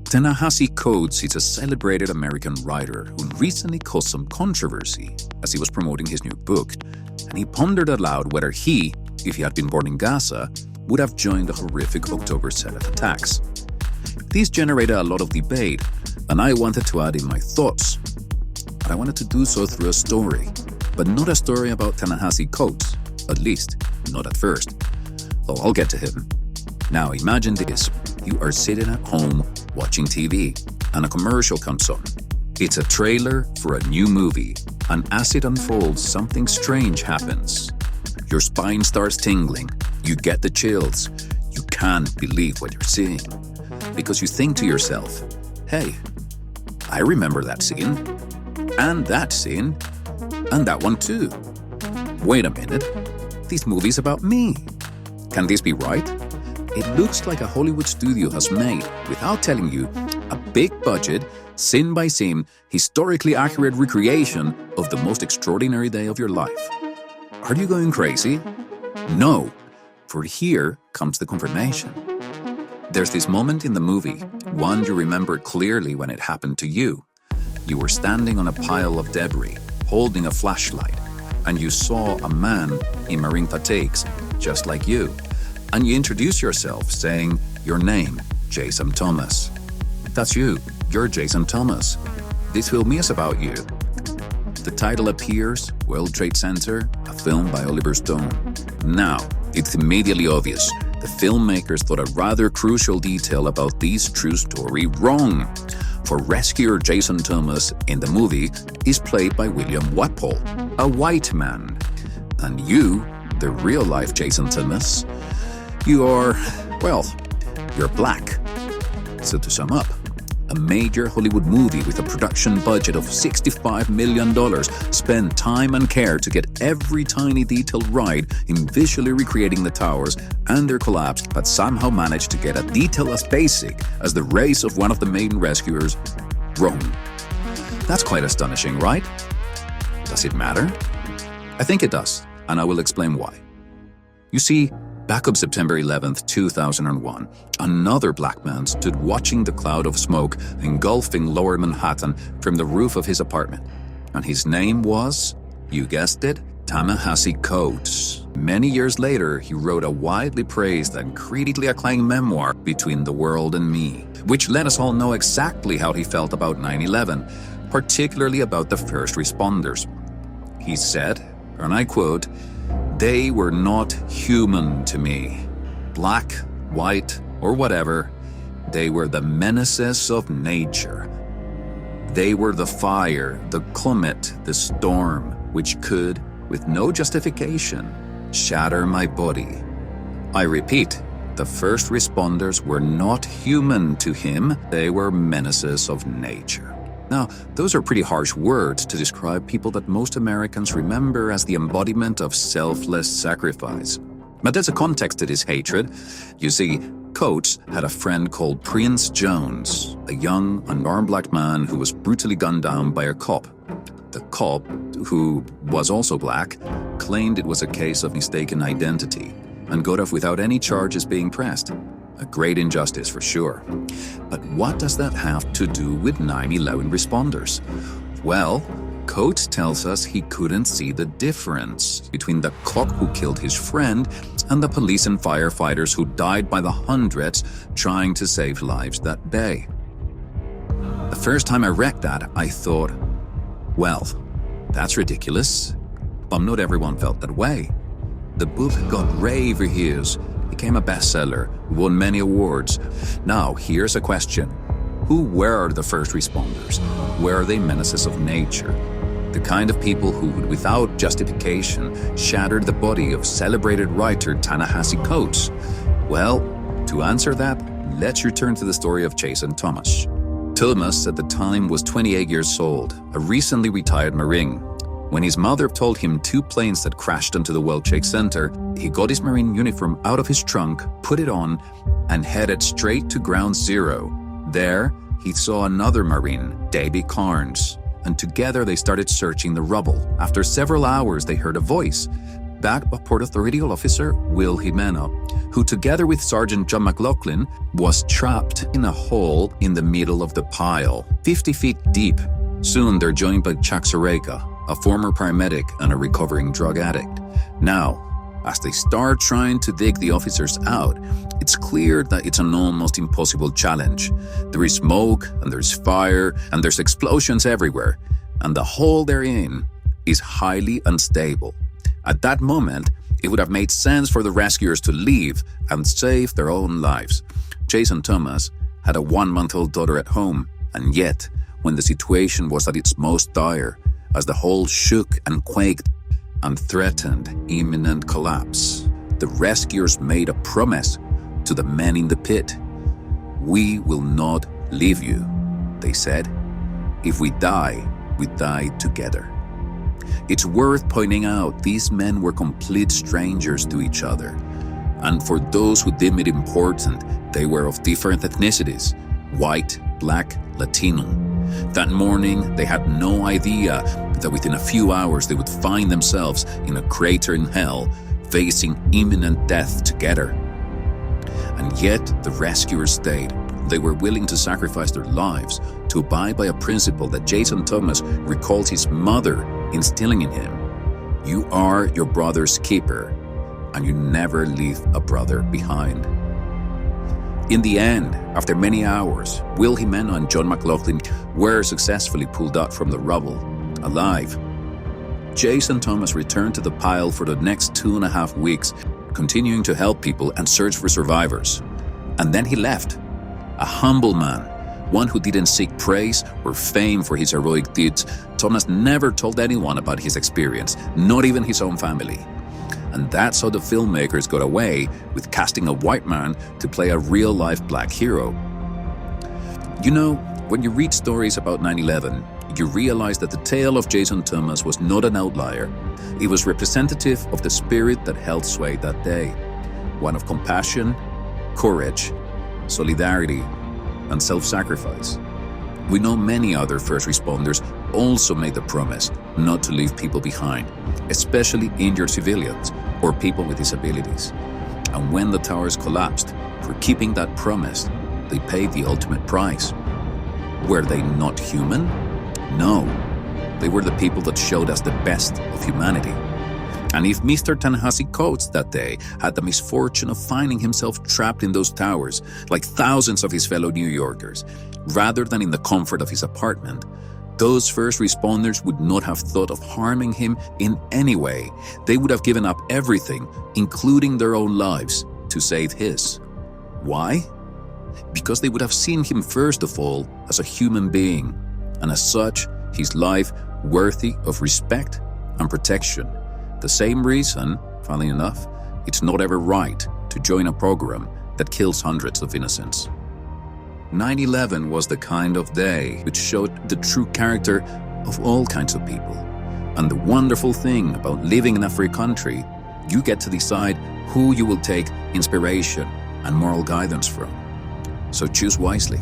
Ta-Nehisi Coates is a celebrated American writer who recently caused some controversy as he was promoting his new book, and he pondered aloud whether he, if he had been born in Gaza, would have joined the horrific October 7th attacks. These generated a lot of debate, and I wanted to add in my thoughts. But I wanted to do so through a story, but not a story about Ta-Nehisi Coates, at least not at first. Though I'll get to him. Now imagine this. You are sitting at home watching TV, and a commercial comes on. It's a trailer for a new movie, and as it unfolds, something strange happens. Your spine starts tingling, you get the chills, you can't believe what you're seeing. Because you think to yourself, hey, I remember that scene, and that one too. Wait a minute, this movie's about me. Can this be right? It looks like a Hollywood studio has made, without telling you, a big budget, scene by scene, historically accurate recreation of the most extraordinary day of your life. Are you going crazy? No, for here comes the confirmation. There's this moment in the movie, one you remember clearly when it happened to you. You were standing on a pile of debris, holding a flashlight, and you saw a man in marine fatigues, just like you. And you introduce yourself saying your name, Jason Thomas. That's you. You're Jason Thomas. This film is about you. The title appears, World Trade Center, a film by Oliver Stone. Now, it's immediately obvious. The filmmakers thought a rather crucial detail about this true story wrong. For rescuer Jason Thomas in the movie is played by William Watpole, a white man. And you, the real-life Jason Thomas, you're black. So to sum up, a major Hollywood movie with a production budget of $65 million spent time and care to get every tiny detail right in visually recreating the towers and their collapse, but somehow managed to get a detail as basic as the race of one of the main rescuers wrong. That's quite astonishing, right? Does it matter? I think it does, and I will explain why. You see, back on September 11th, 2001, another black man stood watching the cloud of smoke engulfing lower Manhattan from the roof of his apartment. And his name was, you guessed it, Ta-Nehisi Coates. Many years later, he wrote a widely praised and critically acclaimed memoir, Between the World and Me, which let us all know exactly how he felt about 9/11, particularly about the first responders. He said, and I quote, "They were not human to me. Black, white, or whatever, they were the menaces of nature. They were the fire, the comet, the storm, which could, with no justification, shatter my body." I repeat, the first responders were not human to him, they were menaces of nature. Now, those are pretty harsh words to describe people that most Americans remember as the embodiment of selfless sacrifice. But there's a context to this hatred. You see, Coates had a friend called Prince Jones, a young, unarmed black man who was brutally gunned down by a cop. The cop, who was also black, claimed it was a case of mistaken identity and got off without any charges being pressed. A great injustice for sure. But what does that have to do with 9/11 responders? Well, Coates tells us he couldn't see the difference between the cop who killed his friend and the police and firefighters who died by the hundreds trying to save lives that day. The first time I read that, I thought, well, that's ridiculous. But not everyone felt that way. The book got rave reviews, became a bestseller, won many awards. Now, here's a question. Who were the first responders? Were they menaces of nature? The kind of people who would, without justification, shatter the body of celebrated writer Ta-Nehisi Coates? Well, to answer that, let's return to the story of Jason Thomas. Thomas, at the time, was 28 years old, a recently retired Marine. When his mother told him 2 planes had crashed into the World Trade Center, he got his Marine uniform out of his trunk, put it on, and headed straight to Ground Zero. There, he saw another Marine, Davy Carnes, and together they started searching the rubble. After several hours, they heard a voice. backed by Port Authority officer Will Jimeno, who together with Sergeant John McLaughlin was trapped in a hole in the middle of the pile, 50 feet deep. Soon they're joined by Chuck Soreka, a former paramedic and a recovering drug addict. Now, as they start trying to dig the officers out, it's clear that it's an almost impossible challenge. There is smoke, and there's fire, and there's explosions everywhere, and the hole they're in is highly unstable. At that moment, it would have made sense for the rescuers to leave and save their own lives. Jason Thomas had a 1-month-old daughter at home, and yet, when the situation was at its most dire, as the hole shook and quaked and threatened imminent collapse, the rescuers made a promise to the men in the pit. "We will not leave you," they said. "If we die, we die together." It's worth pointing out these men were complete strangers to each other. And for those who deem it important, they were of different ethnicities: white, black, Latino. That morning, they had no idea that within a few hours they would find themselves in a crater in hell, facing imminent death together. And yet, the rescuers stayed. They were willing to sacrifice their lives to abide by a principle that Jason Thomas recalls his mother instilling in him: "You are your brother's keeper, and you never leave a brother behind." In the end, after many hours, Will Jimeno and John McLaughlin were successfully pulled out from the rubble, alive. Jason Thomas returned to the pile for the next 2.5 weeks, continuing to help people and search for survivors. And then he left. A humble man, one who didn't seek praise or fame for his heroic deeds, Thomas never told anyone about his experience, not even his own family. And that's how the filmmakers got away with casting a white man to play a real-life black hero. You know, when you read stories about 9/11, you realize that the tale of Jason Thomas was not an outlier. It was representative of the spirit that held sway that day. One of compassion, courage, solidarity, and self-sacrifice. We know many other first responders also made the promise not to leave people behind, especially injured civilians or people with disabilities. And when the towers collapsed, for keeping that promise, they paid the ultimate price. Were they not human? No. They were the people that showed us the best of humanity. And if Mr. Ta-Nehisi Coates that day had the misfortune of finding himself trapped in those towers, like thousands of his fellow New Yorkers, rather than in the comfort of his apartment, those first responders would not have thought of harming him in any way. They would have given up everything, including their own lives, to save his. Why? Because they would have seen him first of all as a human being, and as such, his life worthy of respect and protection. The same reason, funnily enough, it's not ever right to join a program that kills hundreds of innocents. 9/11 was the kind of day which showed the true character of all kinds of people. And the wonderful thing about living in a free country, you get to decide who you will take inspiration and moral guidance from. So choose wisely.